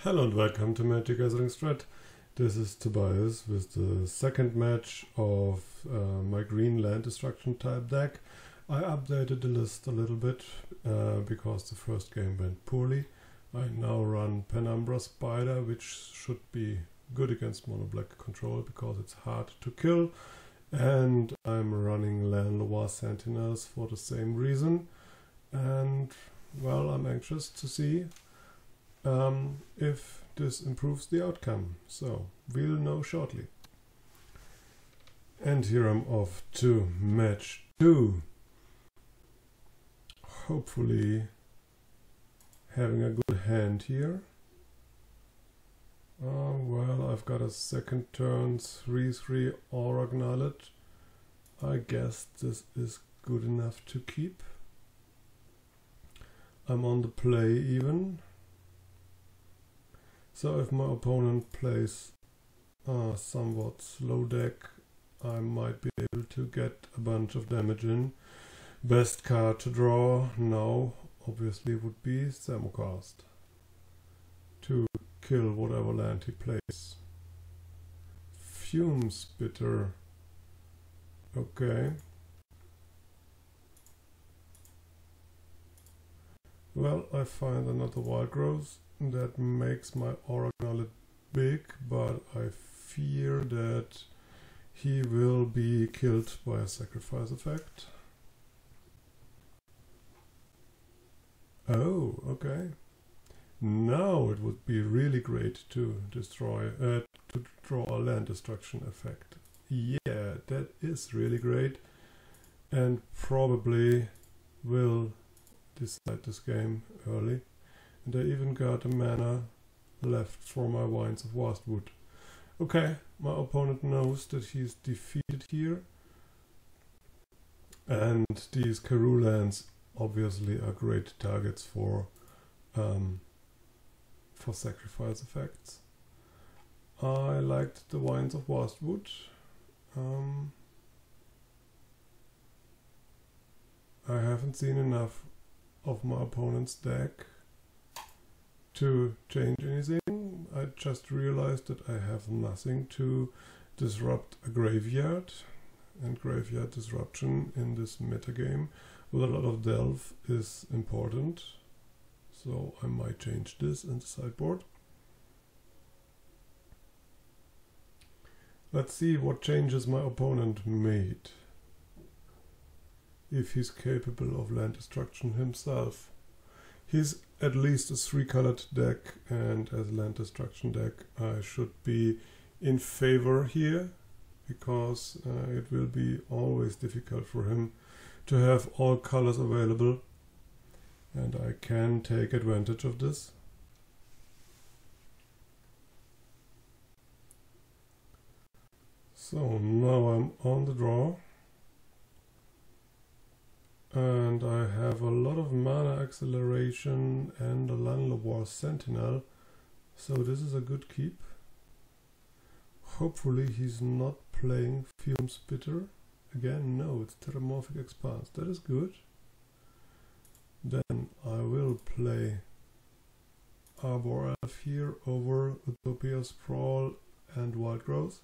Hello and welcome to Magic Gathering Strat. This is Tobias with the second match of my green land destruction type deck. I updated the list a little bit because the first game went poorly. I now run Penumbra Spider, which should be good against mono black control because it's hard to kill. And I'm running Landlois Sentinels for the same reason. And well, I'm anxious to see if this improves the outcome. So we'll know shortly. And here I'm off to match 2. Hopefully having a good hand here. Well, I've got a second turn 3/3 Aura Gnarlet. I guess this is good enough to keep. I'm on the play even. So if my opponent plays a somewhat slow deck, I might be able to get a bunch of damage in. Best card to draw now obviously would be Samocast to kill whatever land he plays. Fume Spitter. Okay. Well, I find another Wild Growth. That makes my Aura Gnarlet big, but I fear that he will be killed by a sacrifice effect. Oh, okay. Now it would be really great to to draw a land destruction effect. Yeah, that is really great, and probably will decide this game early. And I even got a mana left for my Vines of Vastwood. Okay, my opponent knows that he's defeated here. And these Karoo lands obviously are great targets for sacrifice effects. I liked the Vines of Vastwood. I haven't seen enough of my opponent's deck to change anything. I just realized that I have nothing to disrupt a graveyard, and graveyard disruption in this metagame with a lot of delve is important. So I might change this in the sideboard. Let's see what changes my opponent made. If he's capable of land destruction himself. He's at least a 3-colored deck, and as a land destruction deck I should be in favor here, because it will be always difficult for him to have all colors available, and I can take advantage of this. So now I'm on the draw. And I have a lot of mana acceleration and a Landlois Sentinel, so this is a good keep. Hopefully he's not playing Fume Spitter. Again, no, it's Terramorphic Expanse. That is good. Then I will play Arbor Elf here over Utopia Sprawl and Wild Growth.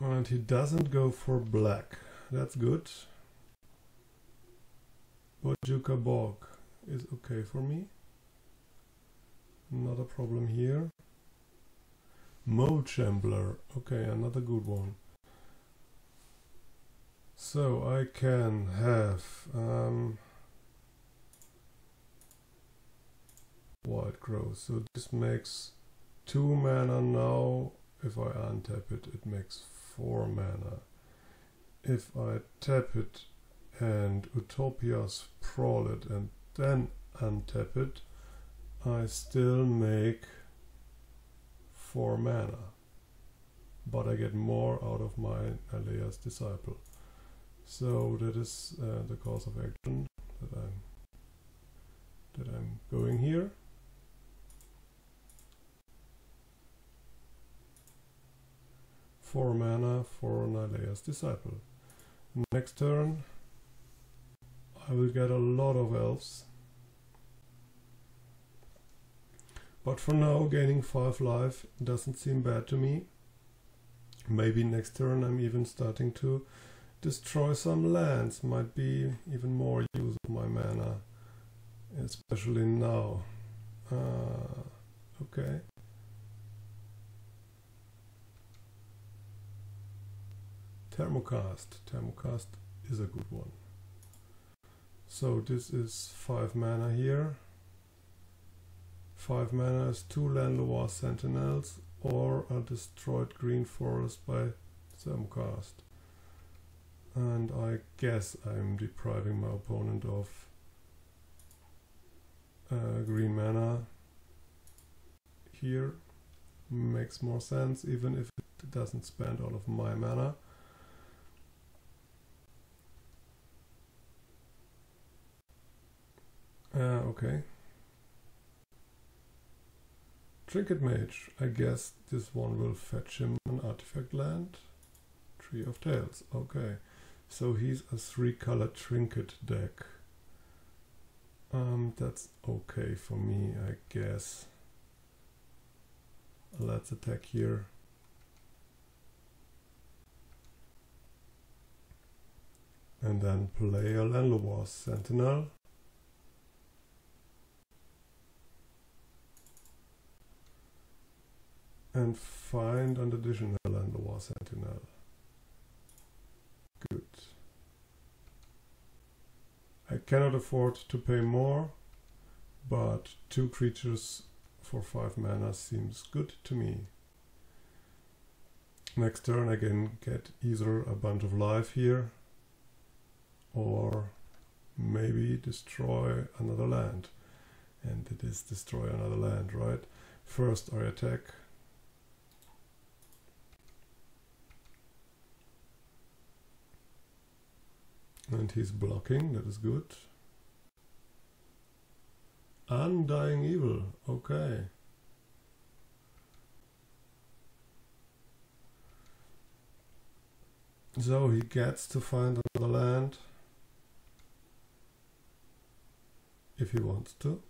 And he doesn't go for black. That's good. Bojuka Bog is okay for me. Not a problem here. Mold Shambler. Okay, another good one. So I can have Wild Growth. So this makes 2 mana now. If I untap it, it makes 4 mana. If I tap it and Utopia Sprawl it and then untap it, I still make 4 mana. But I get more out of my Alea's Disciple. So that is the course of action that I'm going here. Four mana for Alea's Disciple. Next turn I will get a lot of elves. But for now, gaining 5 life doesn't seem bad to me. Maybe next turn I'm even starting to destroy some lands. Might be even more use of my mana, especially now. Okay. Thermocast. Thermocast is a good one. So this is 5 mana here. 5 mana is 2 Landlois Sentinels or a destroyed green forest by Thermocast. And I guess I'm depriving my opponent of green mana here. Makes more sense, even if it doesn't spend all of my mana. Okay. Trinket Mage. I guess this one will fetch him an artifact land. Tree of Tales. Okay. So he's a 3-color trinket deck. That's okay for me, I guess. Let's attack here. And then play a Landlois Sentinel. And find an additional Landlois Sentinel. Good. I cannot afford to pay more, but 2 creatures for 5 mana seems good to me. Next turn I can get either a bunch of life here, or maybe destroy another land. And it is destroy another land, right? First I attack. And he's blocking, that is good. Undying Evil, okay. So he gets to find another land. If he wants to.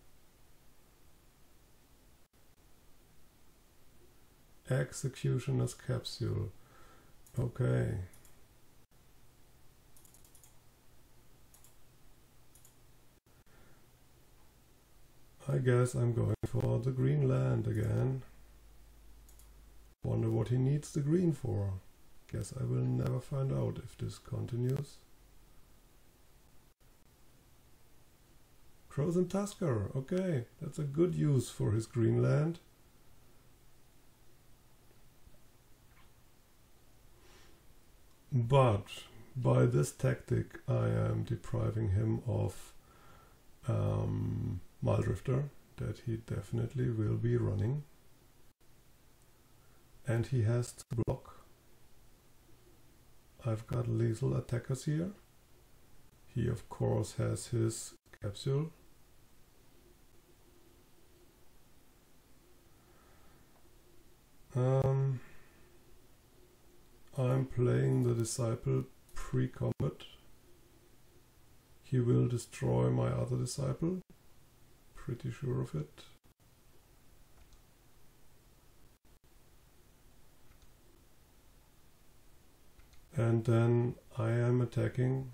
Executioner's Capsule, okay. I guess I'm going for the green land again. Wonder what he needs the green for. Guess I will never find out if this continues. Frozen Tusker, okay, that's a good use for his green land. But by this tactic I am depriving him of Muldrifter, that he definitely will be running. And he has to block. I've got lethal attackers here. He of course has his capsule. I'm playing the Disciple pre-combat. He will destroy my other Disciple. Pretty sure of it. And then I am attacking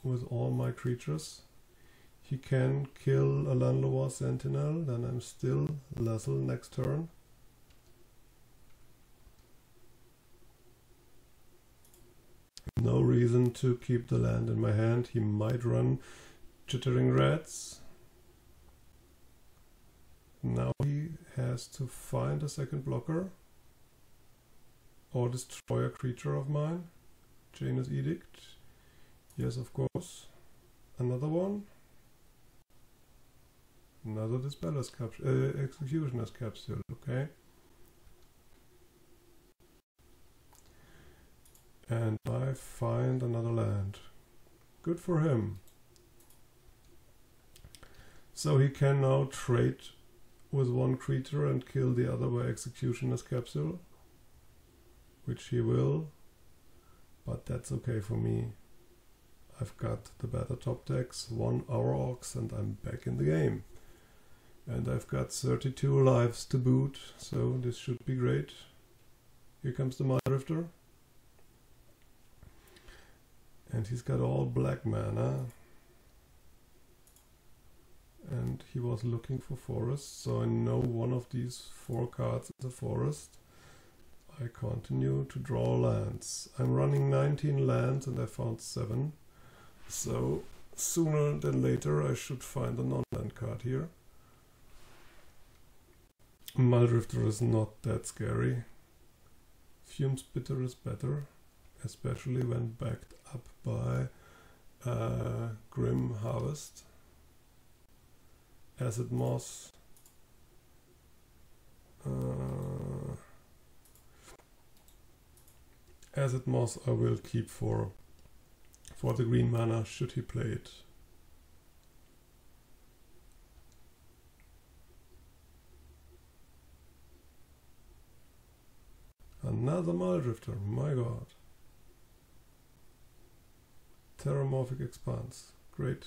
with all my creatures. He can kill a Landlois Sentinel, then I'm still lethal next turn. No reason to keep the land in my hand. He might run Chittering Rats. Now he has to find a second blocker or destroy a creature of mine. Janus Edict. Yes, of course. Another one. Another Dispeller's Capsule, Executioner's Capsule, okay. And I find another land. Good for him. So he can now trade with one creature and kill the other by Executioner's Capsule, which he will, but that's okay for me. I've got the better top decks, 1 Aurochs, and I'm back in the game. And I've got 32 lives to boot, so this should be great. Here comes the Mind Drifter. And he's got all black mana. And he was looking for forests, so I know one of these 4 cards is a forest. I continue to draw lands. I'm running 19 lands and I found 7. So sooner than later I should find a non-land card here. Muldrifter is not that scary. Fume Spitter is better, especially when backed up by Grim Harvest. Acid Moss. Acid Moss I will keep for the green mana should he play it. Another Muldrifter, my god. Terramorphic Expanse, great.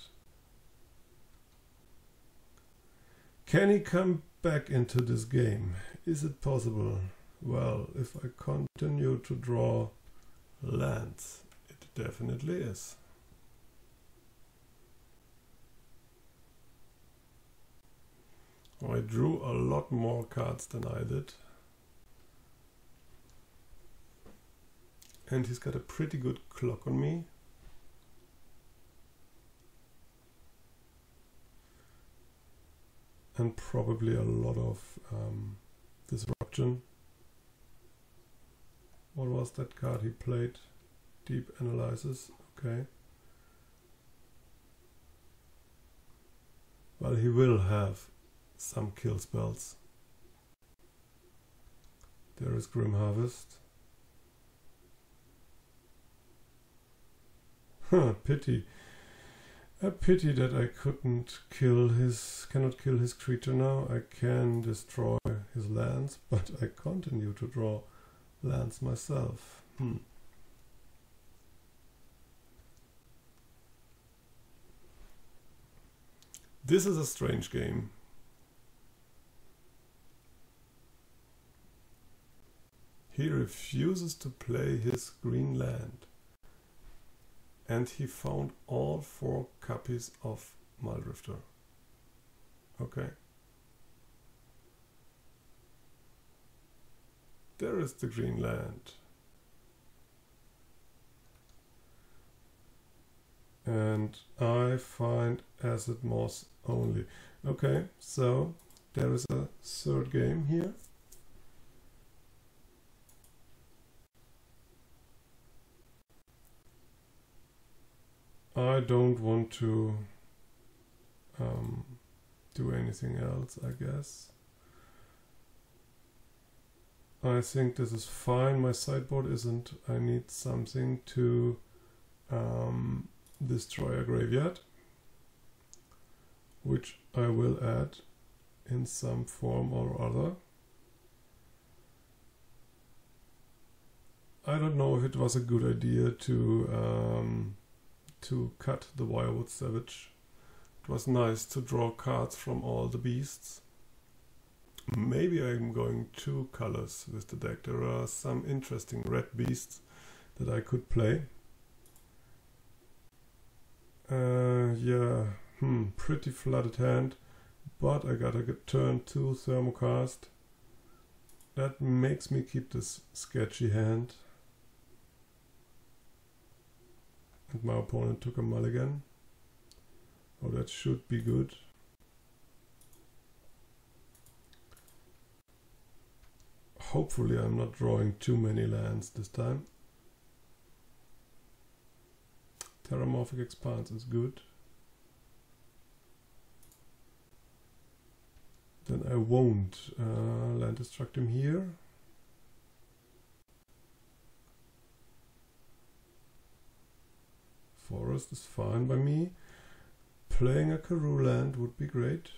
Can he come back into this game? Is it possible? Well, if I continue to draw lands, it definitely is. I drew a lot more cards than I did. And he's got a pretty good clock on me. And probably a lot of disruption. What was that card he played? Deep Analysis, okay. Well, he will have some kill spells. There is Grim Harvest. Pity. A pity that I cannot kill his creature now. I can destroy his lands, but I continue to draw lands myself. This is a strange game. He refuses to play his green land. And he found all 4 copies of Muldrifter. Okay. There is the green land. And I find Acid Moss only. Okay, so there is a 3rd game here. I don't want to do anything else, I guess. I think this is fine. My sideboard isn't. I need something to destroy a graveyard, which I will add in some form or other. I don't know if it was a good idea to cut the Wirewood Savage. It was nice to draw cards from all the beasts. Maybe I'm going 2 colors with the deck. There are some interesting red beasts that I could play. Yeah, pretty flooded hand, but I got a good turn 2 Thermocast. That makes me keep this sketchy hand. And my opponent took a mulligan. Oh, that should be good. Hopefully I'm not drawing too many lands this time. Terramorphic Expanse is good. Then I won't land destruct him here. Forest is fine by me. Playing a Karoo land would be great.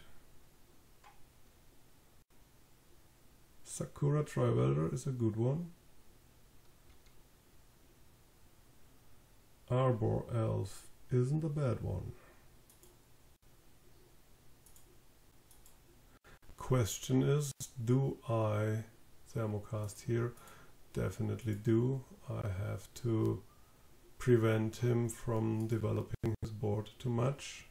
Sakura Trivelder is a good one. Arbor Elf isn't a bad one. Question is, do I thermocast here? Definitely do. I have to prevent him from developing his board too much.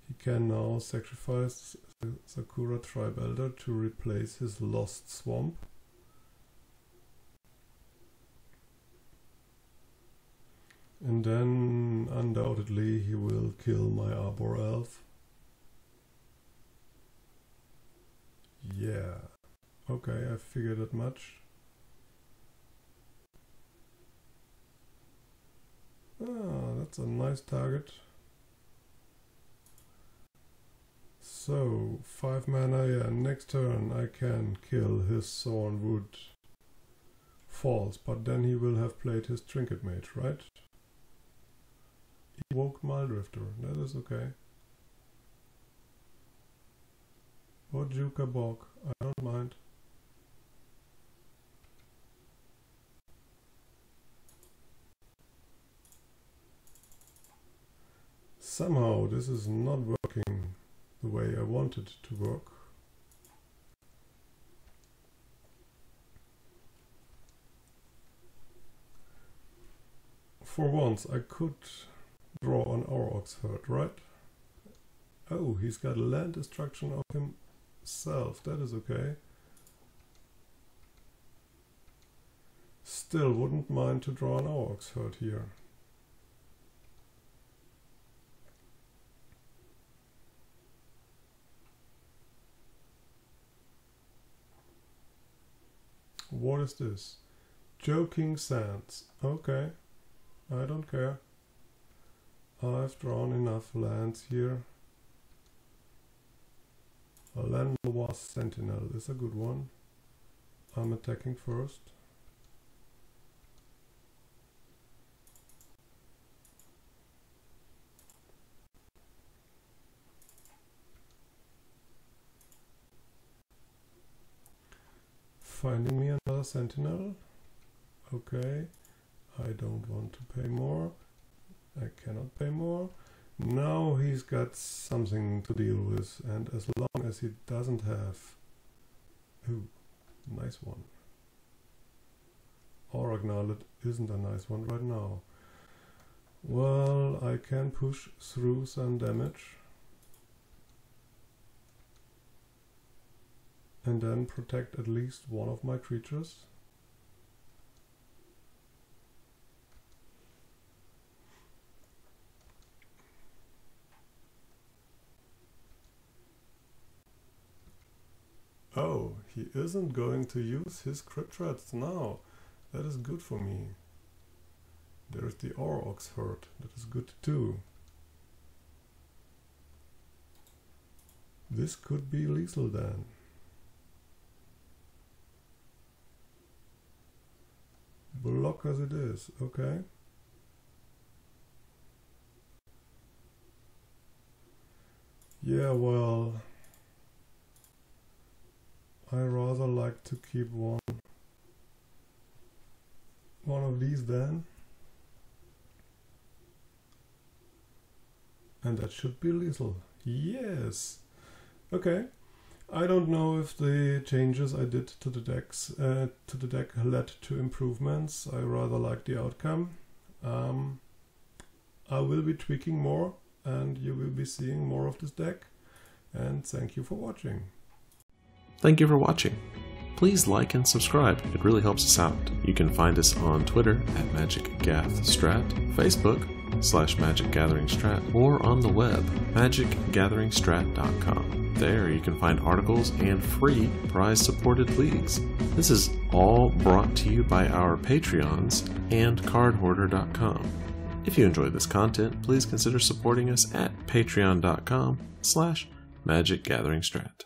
He can now sacrifice Sakura Tribe Elder to replace his lost swamp. And then undoubtedly he will kill my Arbor Elf. Yeah, okay, I figured that much. Ah, that's a nice target. So, 5 mana, yeah, next turn I can kill his Thornwood Falls, but then he will have played his Trinket Mage, right? Evoke Mildrifter, that is okay. Bojuka Bog, I don't mind. Somehow this is not working the way I want it to work. For once I could draw an Aurochs Herd, right? Oh, he's got land destruction of himself, that is okay. Still wouldn't mind to draw an Aurochs Herd here. What is this? Joking Sands. Okay, I don't care. I've drawn enough lands here. A Llanowar Sentinel is a good one. I'm attacking first. Finding me another Sentinel. Okay, I don't want to pay more. I cannot pay more. Now he's got something to deal with, and as long as he doesn't have... Ooh, nice one. Oragnalet isn't a nice one right now. Well, I can push through some damage. And then protect at least one of my creatures. Oh, he isn't going to use his crit threats now. That is good for me. There's the Aurochs Herd. That is good too. This could be lethal then. Block as it is, okay. Yeah, well, I rather like to keep one of these then. And that should be lethal. Yes. Okay. I don't know if the changes I did to the deck led to improvements. I rather like the outcome. I will be tweaking more, and you will be seeing more of this deck. And thank you for watching. Thank you for watching. Please like and subscribe. It really helps us out. You can find us on Twitter at MagicGathStrat, Facebook /MagicGatheringStrat, or on the web, magicgatheringstrat.com. There you can find articles and free prize-supported leagues. This is all brought to you by our Patreons and cardhoarder.com. If you enjoyed this content, please consider supporting us at patreon.com/magicgatheringstrat.